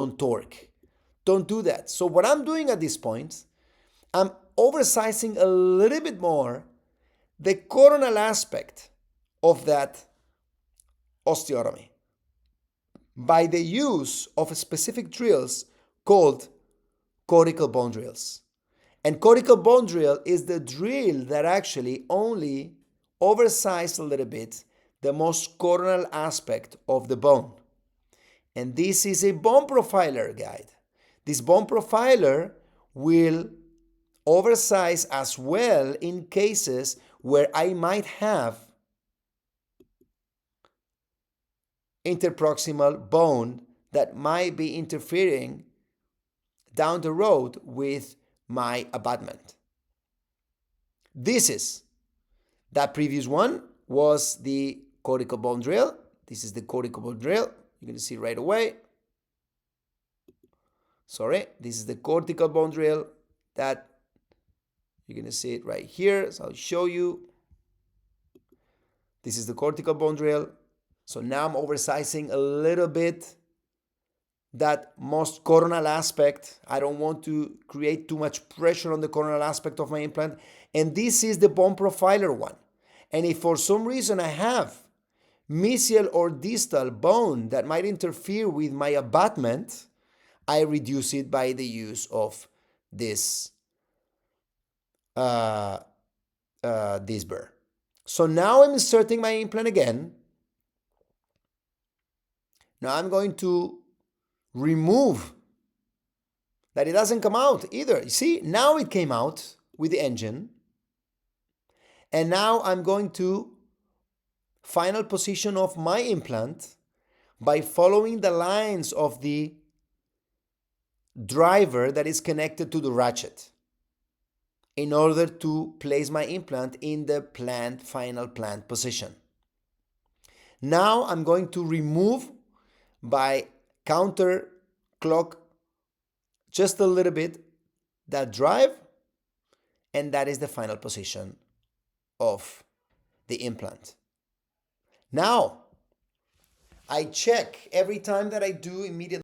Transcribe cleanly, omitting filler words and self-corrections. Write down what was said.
on torque. Don't do that. So what I'm doing at this point, I'm oversizing a little bit more the coronal aspect of that osteotomy by the use of specific drills called cortical bone drills. And cortical bone drill is the drill that actually only oversizes a little bit the most coronal aspect of the bone. And this is a bone profiler guide. This bone profiler will oversize as well in cases where I might have interproximal bone that might be interfering down the road with my abutment. That previous one was the cortical bone drill. This is the cortical bone drill. You're going to see right away. This is the cortical bone drill that you're going to see it right here. So I'll show you. This is the cortical bone drill. So now I'm oversizing a little bit that most coronal aspect. I don't want to create too much pressure on the coronal aspect of my implant. And this is the bone profiler one. And if for some reason I have mesial or distal bone that might interfere with my abutment, I reduce it by the use of this burr. So now I'm inserting my implant again. Now I'm going to remove that it doesn't come out either. You see, now it came out with the engine. And now I'm going to final position of my implant by following the lines of the driver that is connected to the ratchet in order to place my implant in the final plant position. Now I'm going to remove by counterclock just a little bit that drive, and that is the final position of the implant. Now I check every time that I do immediately